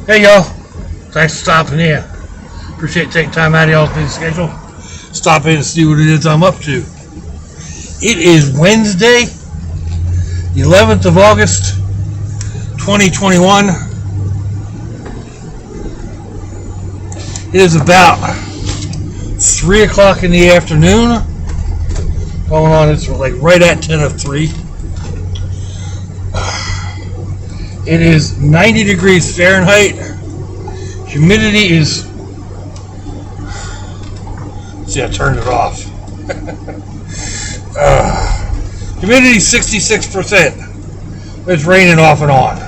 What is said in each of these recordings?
Hey y'all, thanks for stopping in. Appreciate you taking time out of y'all's busy schedule. Stop in and see what it is I'm up to. It is Wednesday, the 11th of August, 2021. It is about 3 o'clock in the afternoon. Going on, it's like right at 10 of 3. It is 90 degrees Fahrenheit. Humidity is... See, I turned it off. Humidity 66%. It's raining off and on.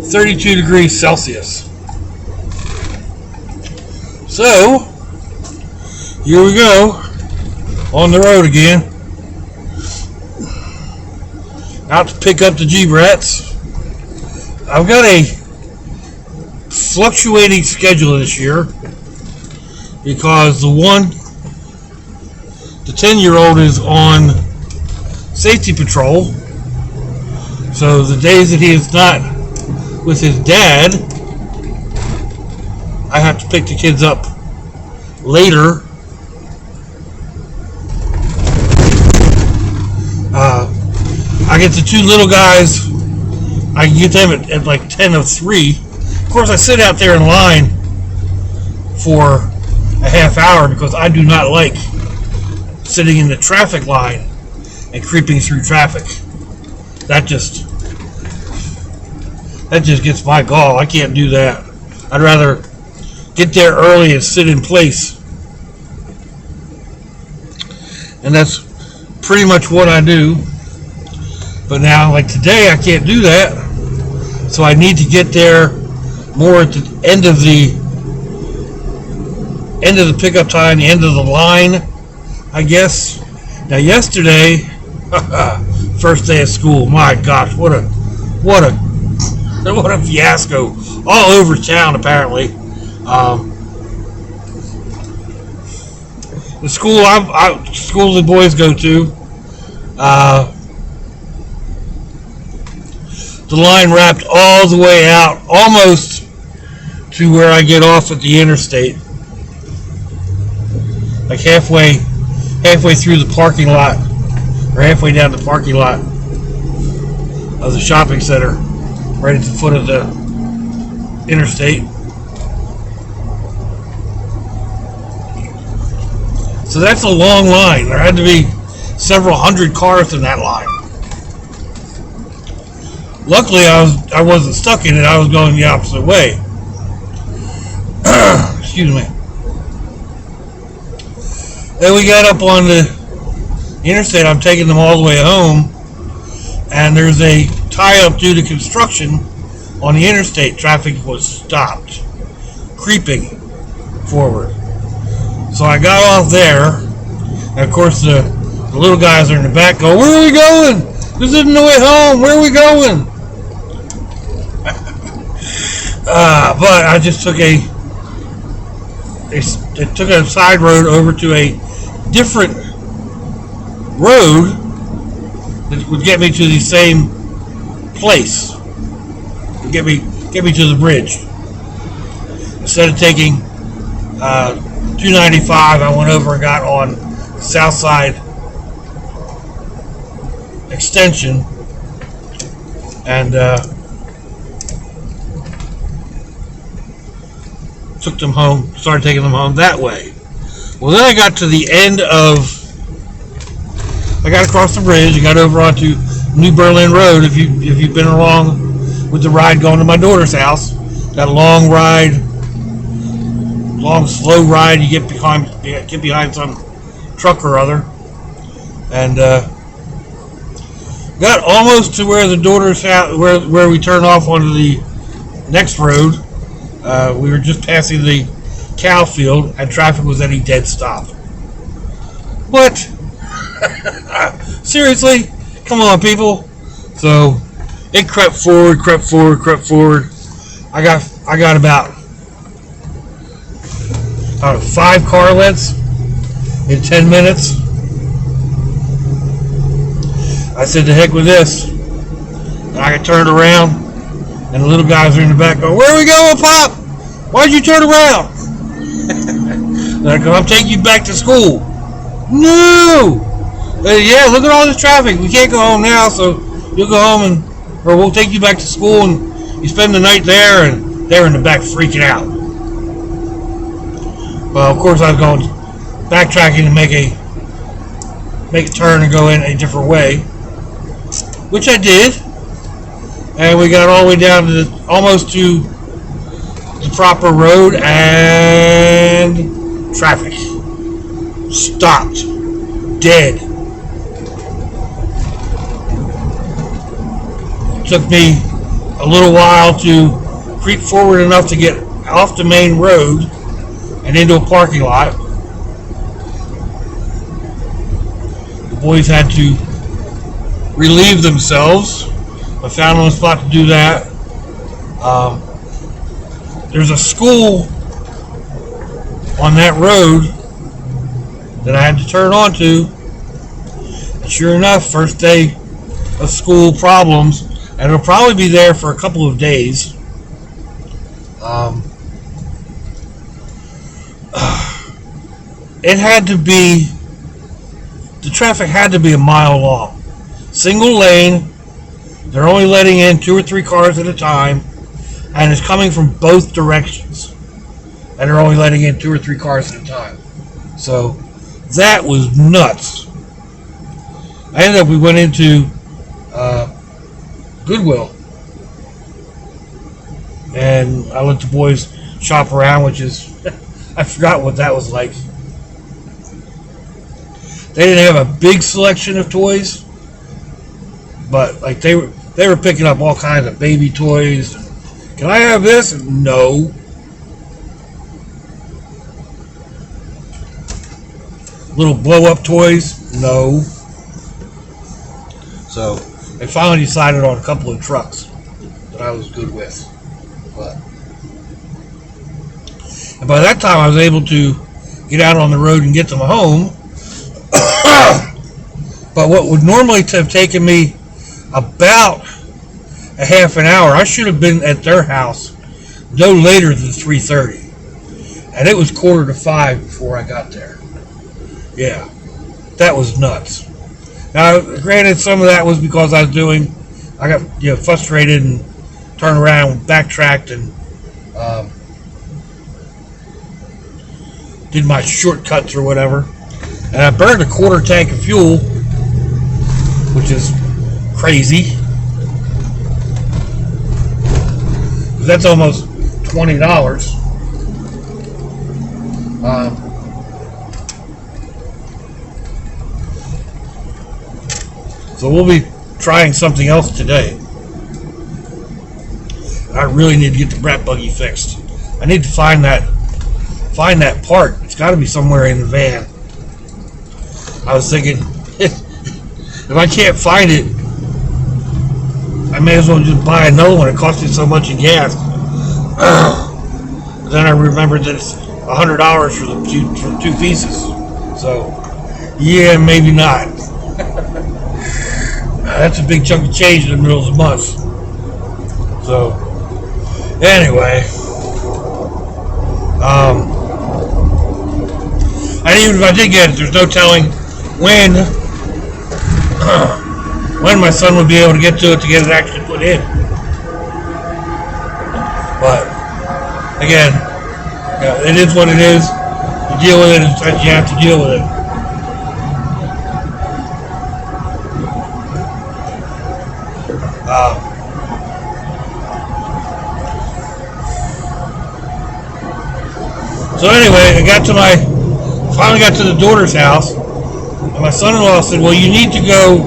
32 degrees Celsius. So, here we go. On the road again. Out to pick up the G-Brats. I've got a fluctuating schedule this year because the 10-year-old is on safety patrol. So the days that he is not with his dad, I have to pick the kids up later. I get the two little guys, I can get them at like 10 of 3. Of course, I sit out there in line for a half hour because I do not like sitting in the traffic line and creeping through traffic. That just gets my gall. I can't do that. I'd rather get there early and sit in place. And that's pretty much what I do. But now, like today, I can't do that. So I need to get there more at the end of the pickup time, the end of the line, I guess. Now yesterday, first day of school, my gosh, what a fiasco. All over town, apparently. The school school the boys go to, the line wrapped all the way out, almost to where I get off at the interstate. Like halfway through the parking lot, or halfway down the parking lot of the shopping center, right at the foot of the interstate. So that's a long line. There had to be several hundred cars in that line. Luckily, I wasn't stuck in it. I was going the opposite way. Excuse me. Then we got up on the interstate. I'm taking them all the way home, and there's a tie-up due to construction on the interstate. Traffic was stopped, creeping forward. So I got off there, and of course the little guys are in the back going, "Where are we going? This isn't the way home. Where are we going?" But I just took a side road over to a different road that would get me to the same place, get me to the bridge. Instead of taking 295, I went over and got on the South Side Extension, and took them home, started taking them home that way. Well, then I got to the end I got across the bridge and got over onto New Berlin Road. If you've been along with the ride going to my daughter's house, that long slow ride, you get behind some truck or other, and got almost to where the daughter's house, where we turn off onto the next road. We were just passing the cow field, and traffic was at a dead stop. What? Seriously? Come on, people. So it crept forward. I got about 5 car lengths in 10 minutes. I said, to heck with this. And I turned around And the little guys are in the back going, "Where are we going, Pop? Why'd you turn around?" They're like, "I'm taking you back to school." No! Yeah, look at all this traffic. We can't go home now, so you'll go home or we'll take you back to school and you spend the night there. And they're in the back freaking out. Well, of course, I was going backtracking to make a turn and go in a different way, which I did. And we got all the way down to almost to the proper road, and traffic stopped, dead. It took me a little while to creep forward enough to get off the main road and into a parking lot. The boys had to relieve themselves. I found a spot to do that. There's a school on that road that I had to turn onto. And sure enough, first day of school problems, and it'll probably be there for a couple of days. The traffic had to be a mile long. Single lane. They're only letting in 2 or 3 cars at a time, and it's coming from both directions. And they're only letting in 2 or 3 cars at a time. So that was nuts. We went into Goodwill, and I let the boys shop around, which is I forgot what that was like. They didn't have a big selection of toys, but like they were picking up all kinds of baby toys. Can I have this? No. Little blow-up toys? No. So they finally decided on a couple of trucks that I was good with. And by that time I was able to get out on the road and get them home. But what would normally have taken me about a half an hour, I should have been at their house no later than 3:30. And it was 4:45 before I got there. Yeah, that was nuts. Now, granted, some of that was because I got frustrated and turned around and backtracked and did my shortcuts or whatever. And I burned a quarter tank of fuel, which is crazy. That's almost $20. So we'll be trying something else today. I really need to get the brat buggy fixed. I need to find that part. It's got to be somewhere in the van. I was thinking, if I can't find it, I may as well just buy another one. It costs me so much in gas. Then I remembered that it's $100 for the two pieces. So, yeah, maybe not. That's a big chunk of change in the middle of the month. So, anyway, and even if I did get it, there's no telling when my son would be able to get to it actually put in. But again, it is what it is. You deal with it as you have to deal with it. So anyway, finally got to the daughter's house, and my son-in-law said, "Well, you need to go,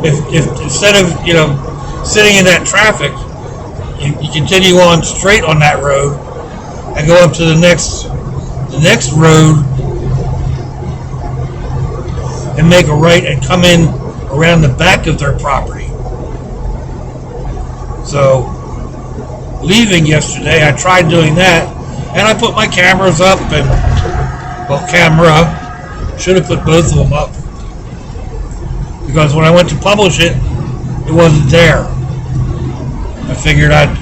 if instead of sitting in that traffic, you continue on straight on that road and go up to the next road and make a right and come in around the back of their property." So, leaving yesterday, I tried doing that, and I put my cameras up, and should have put both of them up, because when I went to publish it, it wasn't there. I figured I'd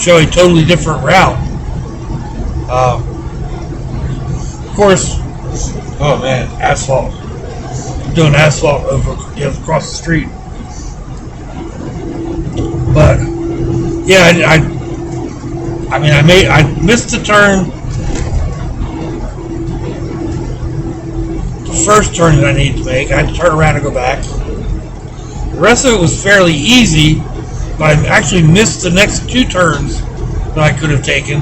show a totally different route. Of course, oh man, asphalt. I'm doing asphalt over across the street. But yeah, I missed the turn. The first turn that I needed to make, I had to turn around and go back. The rest of it was fairly easy, but I actually missed the next two turns that I could have taken,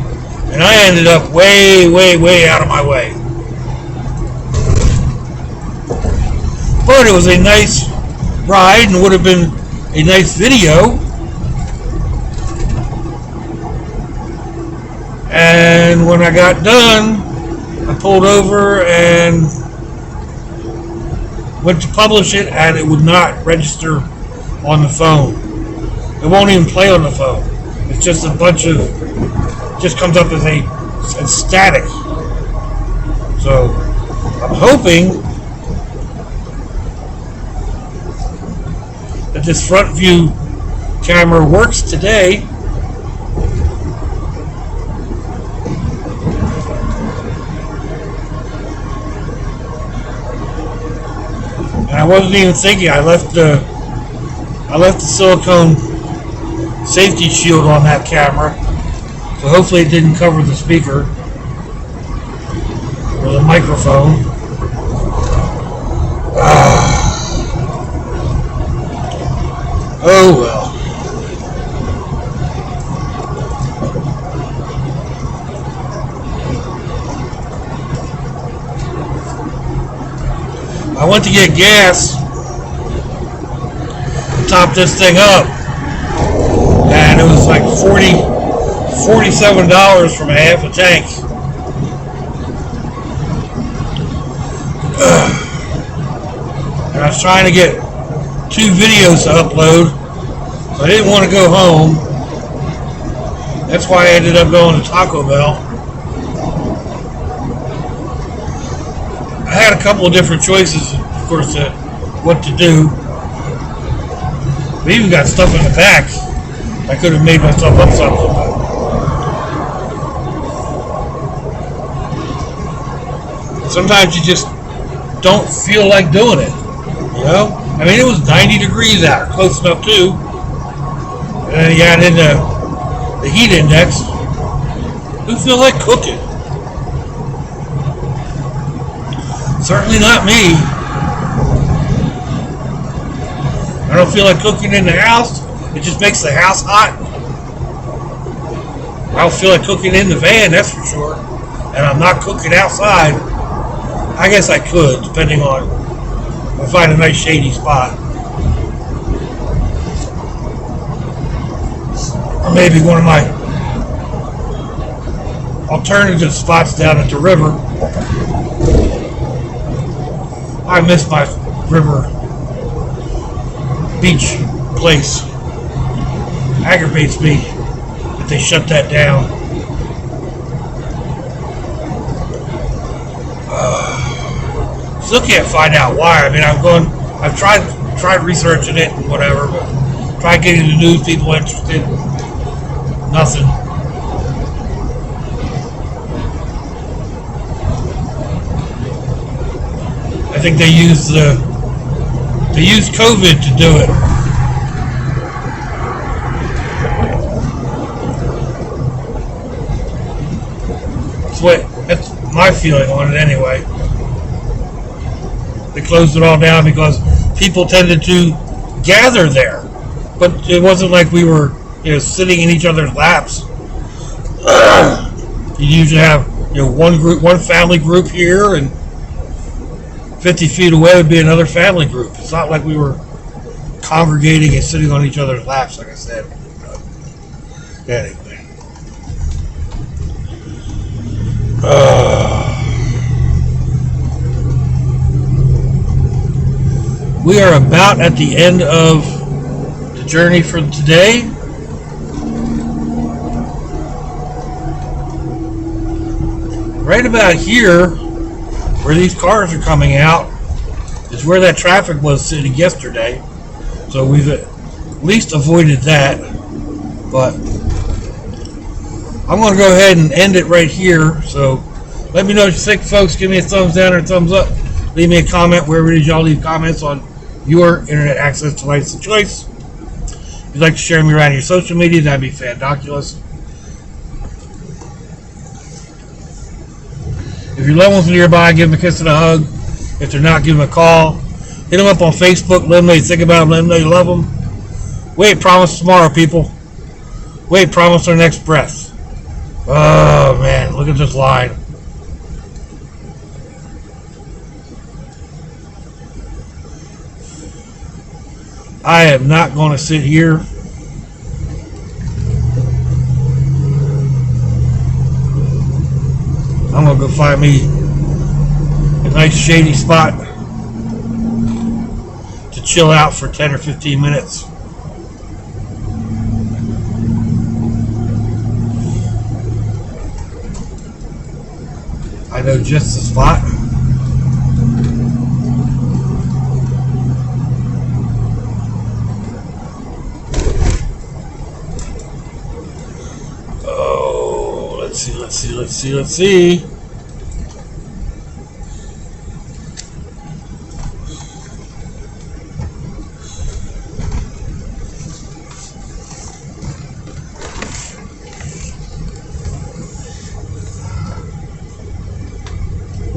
and I ended up way, way, way out of my way. But it was a nice ride and would have been a nice video. And when I got done, I pulled over and went to publish it, and it would not register on the phone. It won't even play on the phone. It's just a bunch of, just comes up as static. So I'm hoping that this front view camera works today. And I wasn't even thinking. I left the silicone safety shield on that camera, so hopefully it didn't cover the speaker or the microphone. Oh well. I went to get gas to top this thing up, and it was like $47 from a half a tank. And I was trying to get 2 videos to upload, so I didn't want to go home. That's why I ended up going to Taco Bell. I had a couple of different choices, of course, what to do. We even got stuff in the back. I could have made myself up something. But sometimes you just don't feel like doing it, you know? I mean, it was 90 degrees out, close enough too. And then you add in the heat index. Who feels like cooking? Certainly not me. I don't feel like cooking in the house. It just makes the house hot. I don't feel like cooking in the van, that's for sure. And I'm not cooking outside. I guess I could, depending on if I find a nice shady spot. Or maybe one of my alternative spots down at the river. I miss my river beach place. Aggravates me that they shut that down. Still can't find out why. I mean, I've tried researching it and whatever, but tried getting the news people interested. Nothing. I think they used COVID to do it. That's my feeling on it anyway. They closed it all down because people tended to gather there, but it wasn't like we were, sitting in each other's laps. You usually have, one family group here, and 50 feet away would be another family group. It's not like we were congregating and sitting on each other's laps, like I said. Anyway. We are about at the end of the journey for today. Right about here, where these cars are coming out, is where that traffic was sitting yesterday. So we've at least avoided that. But I'm going to go ahead and end it right here. So let me know what you think, folks. Give me a thumbs down or a thumbs up. Leave me a comment wherever it is y'all leave comments on your internet access device of choice. If you'd like to share me around your social media, that'd be fandoculous. If your loved ones are nearby, give them a kiss and a hug. If they're not, give them a call. Hit them up on Facebook. Let them know you think about them. Let them know you love them. Wait, promise tomorrow, people. Wait, promise our next breath. Oh, man. Look at this line. I am not going to sit here I'm going to go find me a nice shady spot to chill out for 10 or 15 minutes. I know just the spot. Oh, let's see.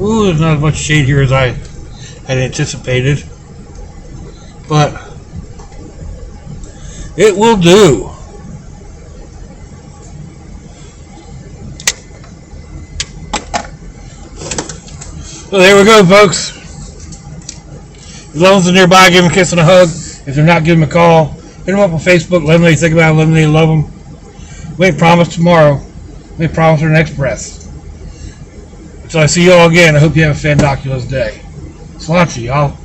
Ooh, there's not as much shade here as I had anticipated, but it will do. So there we go, folks. If your loved ones are nearby, give them a kiss and a hug. If they're not, give them a call. Hit them up on Facebook. Let them know you think about them. Let them know you love them. We ain't promise tomorrow. We ain't promise our next breath. Until I see you all again, I hope you have a fandoculous day. Sláinte, y'all.